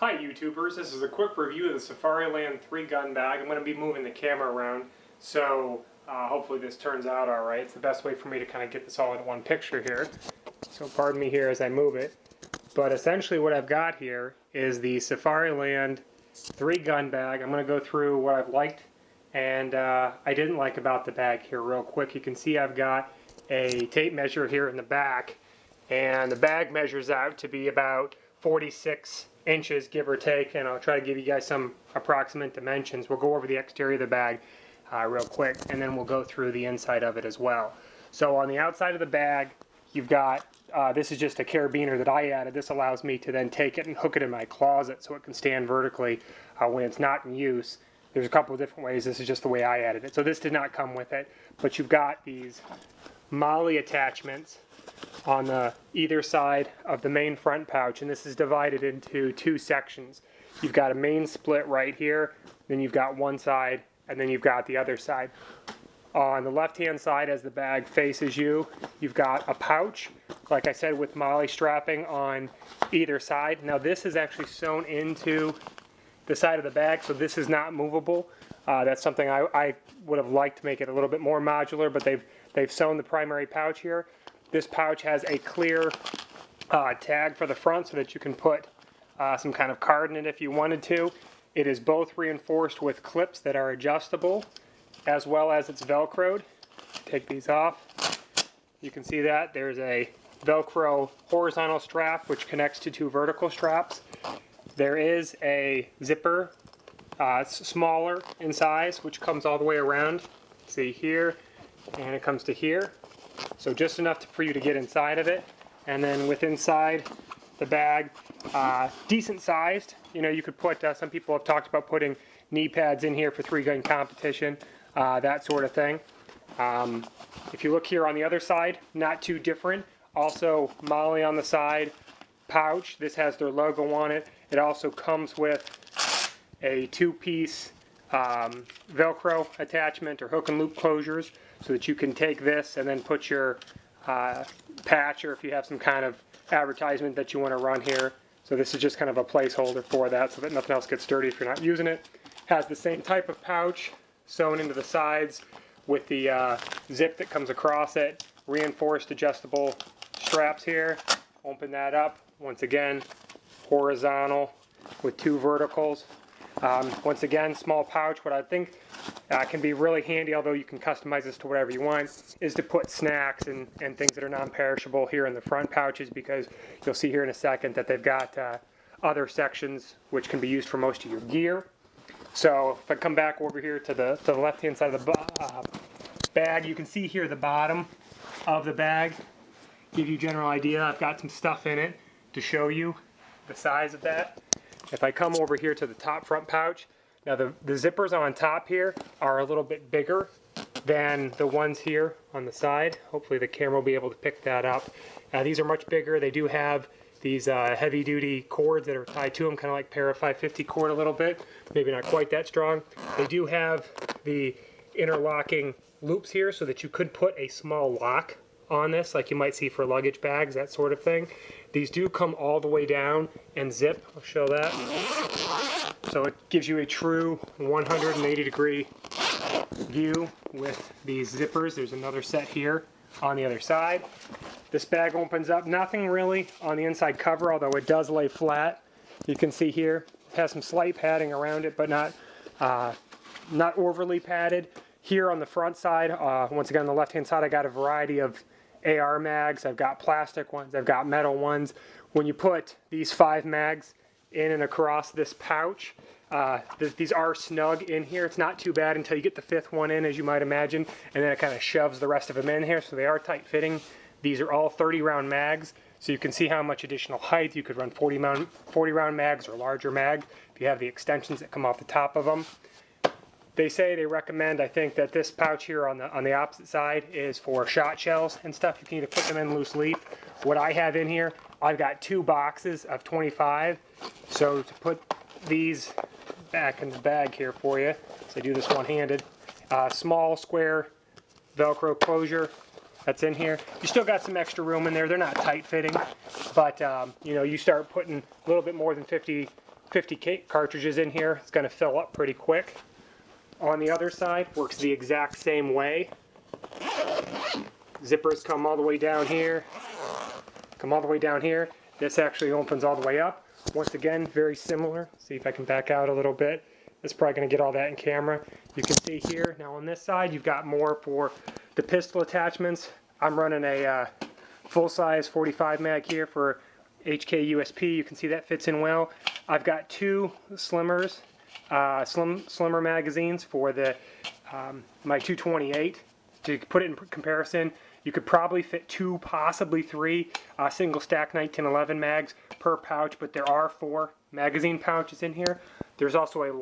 Hi YouTubers, this is a quick review of the Safariland 3-gun bag. I'm going to be moving the camera around, so hopefully this turns out alright. It's the best way for me to kind of get this all in one picture here. So pardon me here as I move it. But essentially what I've got here is the Safariland 3-gun bag. I'm going to go through what I've liked and I didn't like about the bag here real quick. You can see I've got a tape measure here in the back, and the bag measures out to be about 46 inches, give or take, and I'll try to give you guys some approximate dimensions. We'll go over the exterior of the bag real quick, and then we'll go through the inside of it as well. So on the outside of the bag, you've got, this is just a carabiner that I added. This allows me to then take it and hook it in my closet so it can stand vertically when it's not in use. There's a couple of different ways. This is just the way I added it. So this did not come with it, but you've got these MOLLE attachments on the either side of the main front pouch, and this is divided into two sections. You've got a main split right here, then you've got one side, and then you've got the other side. On the left hand side, as the bag faces you, you've got a pouch, like I said, with MOLLE strapping on either side. Now this is actually sewn into the side of the bag, so this is not movable. That's something I would have liked to make it a little bit more modular, but they've sewn the primary pouch here. This pouch has a clear tag for the front so that you can put some kind of card in it if you wanted to. It is both reinforced with clips that are adjustable, as well as it's Velcroed. Take these off. You can see that there's a Velcro horizontal strap which connects to two vertical straps. There is a zipper, it's smaller in size, which comes all the way around. See here, and it comes to here. So just enough for you to get inside of it. And then with inside the bag, decent sized. You know, you could put, some people have talked about putting knee pads in here for 3-gun competition, that sort of thing. If you look here on the other side, not too different. Also MOLLE on the side, pouch. This has their logo on it. It also comes with a two-piece Velcro attachment or hook and loop closures, so that you can take this and then put your patch, or if you have some kind of advertisement that you want to run here. So this is just kind of a placeholder for that so that nothing else gets dirty if you're not using it. Has the same type of pouch sewn into the sides with the zip that comes across it. Reinforced adjustable straps here. Open that up. Once again, horizontal with two verticals. Once again, small pouch. What I think can be really handy, although you can customize this to whatever you want, is to put snacks and things that are non-perishable here in the front pouches, because you'll see here in a second that they've got other sections which can be used for most of your gear. So if I come back over here to the left-hand side of the bag, you can see here the bottom of the bag. Give you a general idea. I've got some stuff in it to show you the size of that. If I come over here to the top front pouch, now the zippers on top here are a little bit bigger than the ones here on the side. Hopefully the camera will be able to pick that up. These are much bigger. They do have these heavy duty cords that are tied to them, kind of like Para 550 cord a little bit. Maybe not quite that strong. They do have the interlocking loops here so that you could put a small lock on this, like you might see for luggage bags, that sort of thing. These do come all the way down and zip. I'll show that. So it gives you a true 180 degree view with these zippers. There's another set here on the other side. This bag opens up. Nothing really on the inside cover, although it does lay flat. You can see here it has some slight padding around it, but not overly padded. Here on the front side, once again on the left hand side, I got a variety of AR mags. I've got plastic ones, I've got metal ones. When you put these 5 mags in and across this pouch, these are snug in here. It's not too bad until you get the 5th one in, as you might imagine, and then it kind of shoves the rest of them in here, so they are tight fitting. These are all 30 round mags, so you can see how much additional height. You could run 40 round mags or larger mag if you have the extensions that come off the top of them. They recommend, I think, that this pouch here on the opposite side is for shot shells and stuff. You can either put them in loose leaf. What I have in here, I've got 2 boxes of 25. So to put these back in the bag here for you, so I do this one-handed, small square Velcro closure that's in here. You still got some extra room in there. They're not tight fitting, but you know, you start putting a little bit more than 50 50 cartridges in here. It's going to fill up pretty quick. On the other side, works the exact same way. Zippers come all the way down here. Come all the way down here. This actually opens all the way up. Once again, very similar. See if I can back out a little bit. It's probably going to get all that in camera. You can see here, now on this side, you've got more for the pistol attachments. I'm running a full-size 45 mag here for HK USP. You can see that fits in well. I've got two slimmer magazines for the my 228. To put it in comparison, you could probably fit 2, possibly 3 single stack 1911 mags per pouch, but there are 4 magazine pouches in here. There's also a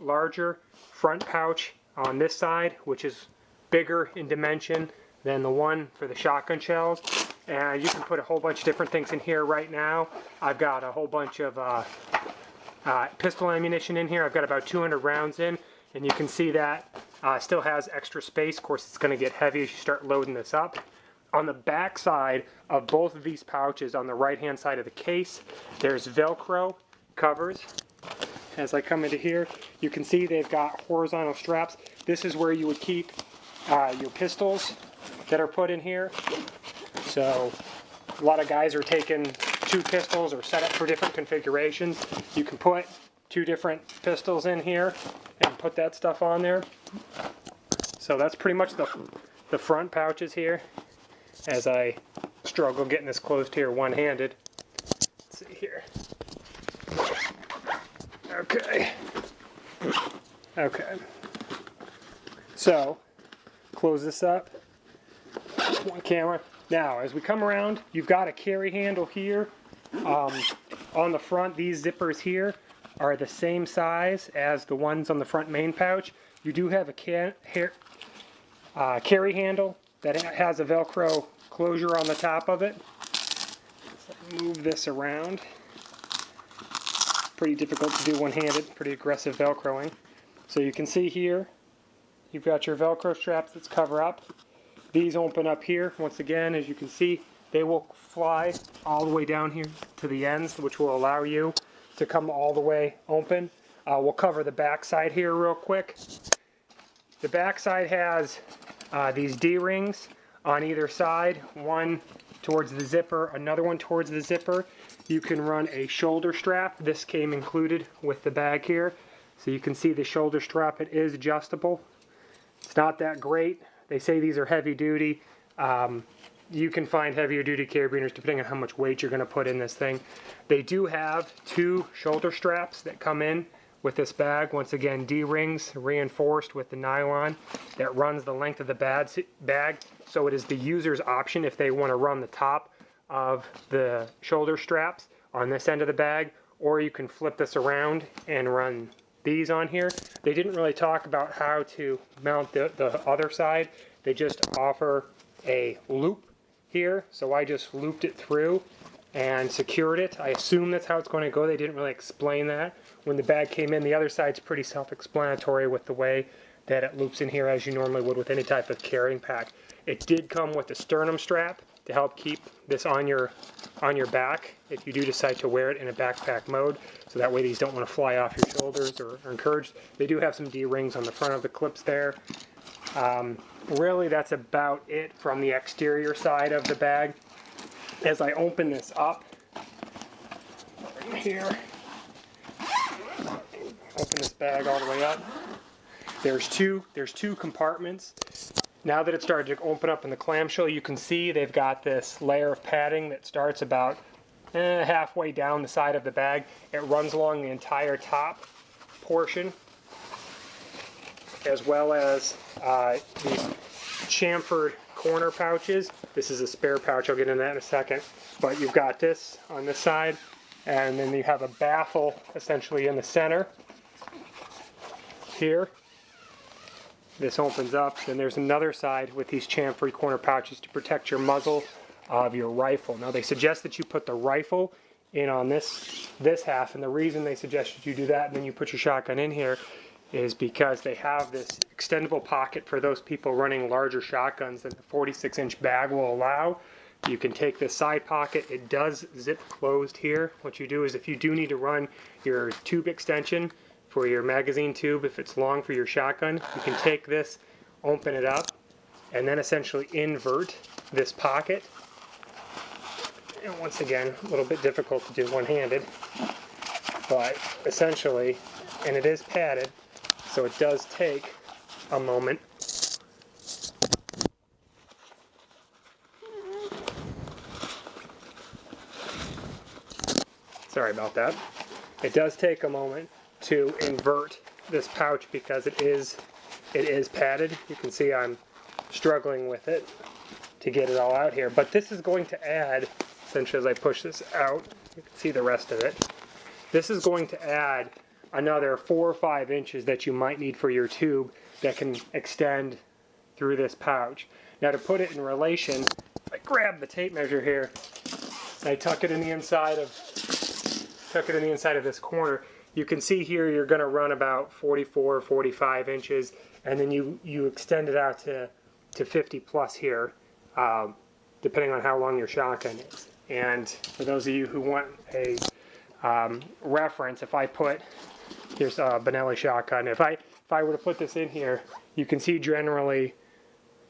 larger front pouch on this side, which is bigger in dimension than the one for the shotgun shells. And you can put a whole bunch of different things in here right now. I've got a whole bunch of pistol ammunition in here. I've got about 200 rounds in, and you can see that still has extra space. Of course, it's going to get heavy as you start loading this up. On the back side of both of these pouches, on the right-hand side of the case, there's Velcro covers. As I come into here, you can see they've got horizontal straps. This is where you would keep your pistols that are put in here. So a lot of guys are taking 2 pistols or set up for different configurations. You can put 2 different pistols in here and put that stuff on there. So that's pretty much the front pouches here, as I struggle getting this closed here one-handed. Let's see here. Okay. So, close this up. One camera. Now, as we come around, you've got a carry handle here. On the front, these zippers here are the same size as the ones on the front main pouch. You do have a carry handle that has a Velcro closure on the top of it. Let's move this around. Pretty difficult to do one-handed, pretty aggressive Velcroing. So you can see here, you've got your Velcro straps that cover up. These open up here. Once again, as you can see, they will fly all the way down here to the ends, which will allow you to come all the way open. We'll cover the back side here real quick. The back side has these D-rings on either side, one towards the zipper, another one towards the zipper. You can run a shoulder strap. This came included with the bag here. So you can see the shoulder strap, it is adjustable. It's not that great. They say these are heavy duty. You can find heavier duty carabiners depending on how much weight you're going to put in this thing. They do have 2 shoulder straps that come in with this bag. Once again, D-rings reinforced with the nylon that runs the length of the bag. So it is the user's option if they want to run the top of the shoulder straps on this end of the bag, or you can flip this around and run these on here. They didn't really talk about how to mount the other side. They just offer a loop here, so I just looped it through and secured it. I assume that's how it's going to go. They didn't really explain that. When the bag came in, the other side's pretty self-explanatory with the way that it loops in here as you normally would with any type of carrying pack. It did come with a sternum strap to help keep this on your back if you do decide to wear it in a backpack mode, so that way these don't want to fly off your shoulders or encouraged. They do have some D-rings on the front of the clips there. Really, that's about it from the exterior side of the bag. As I open this up, right here, open this bag all the way up. There's two compartments. Now that it started to open up in the clamshell, you can see they've got this layer of padding that starts about halfway down the side of the bag. It runs along the entire top portion, as well as these chamfered corner pouches. This is a spare pouch, I'll get into that in a second. But you've got this on this side, and then you have a baffle essentially in the center here. This opens up, then there's another side with these chamfered corner pouches to protect your muzzle of your rifle. Now they suggest that you put the rifle in on this half, and the reason they suggest that you do that and then you put your shotgun in here is because they have this extendable pocket for those people running larger shotguns that the 46-inch bag will allow You can take this side pocket. It does zip closed here. What you do is if you do need to run your tube extension for your magazine tube, if it's long for your shotgun, you can take this, open it up, and then essentially invert this pocket. And once again, a little bit difficult to do one-handed, but essentially, and it is padded, so it does take a moment. Sorry about that. It does take a moment to invert this pouch because it is padded. You can see I'm struggling with it to get it all out here. But this is going to add, essentially as I push this out, you can see the rest of it. This is going to add another 4 or 5 inches that you might need for your tube that can extend through this pouch. Now to put it in relation, I grab the tape measure here and I tuck it in the inside of this corner. You can see here you're going to run about 44 or 45 inches, and then you extend it out to 50 plus here, depending on how long your shotgun is. And for those of you who want a reference, if I put, here's a Benelli shotgun, if I were to put this in here, you can see generally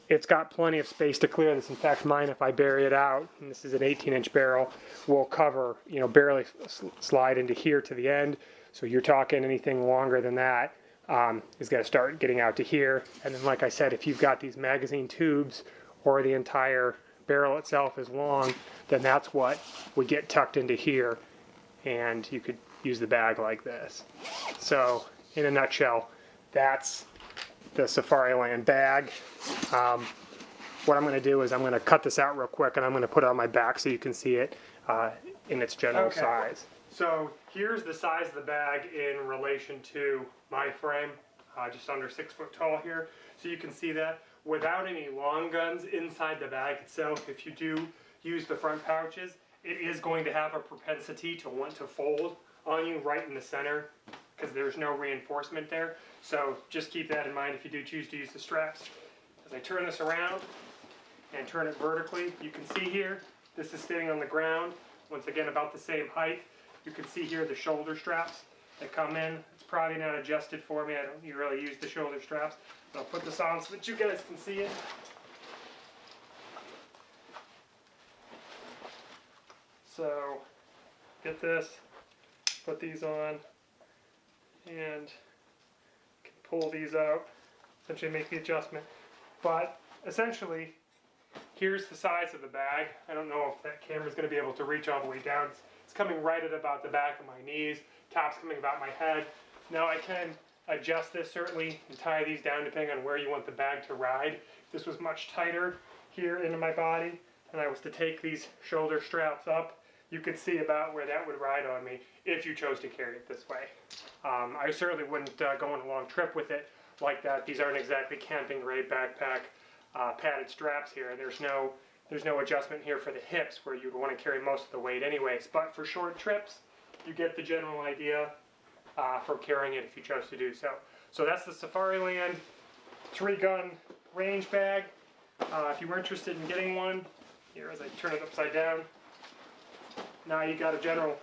it's got plenty of space to clear this. In fact, mine, if I bury it out, and this is an 18-inch barrel, will cover, barely slide into here to the end. So you're talking anything longer than that is going to start getting out to here. And then, like I said, if you've got these magazine tubes or the entire barrel itself is long, then that's what would get tucked into here. And you could use the bag like this. So, in a nutshell, that's the Safariland bag. What I'm going to do is I'm going to cut this out real quick and I'm going to put it on my back so you can see it in its general size. So here's the size of the bag in relation to my frame, just under 6 foot tall here. So you can see that without any long guns inside the bag itself, if you do use the front pouches, it is going to have a propensity to want to fold on you right in the center because there's no reinforcement there. So just keep that in mind if you do choose to use the straps. As I turn this around and turn it vertically, you can see here, this is staying on the ground, once again about the same height. You can see here the shoulder straps that come in. It's probably not adjusted for me. I don't really use the shoulder straps. But I'll put this on so that you guys can see it. So, get this, put these on, and can pull these out, essentially make the adjustment. But essentially, here's the size of the bag. I don't know if that camera's going to be able to reach all the way down. It's coming right at about the back of my knees, top's coming about my head. Now I can adjust this certainly and tie these down depending on where you want the bag to ride. If this was much tighter here into my body and I was to take these shoulder straps up, you could see about where that would ride on me if you chose to carry it this way. I certainly wouldn't go on a long trip with it like that. These aren't exactly camping grade backpack padded straps here. There's no adjustment here for the hips where you'd want to carry most of the weight anyways. But for short trips, you get the general idea for carrying it if you chose to do so. So that's the Safariland 3-gun range bag. If you were interested in getting one, here as I turn it upside down, now you got a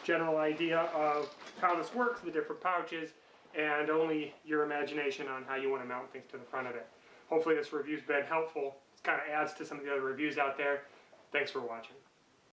general idea of how this works, the different pouches, and only your imagination on how you want to mount things to the front of it. Hopefully this review's been helpful. It kind of adds to some of the other reviews out there. Thanks for watching.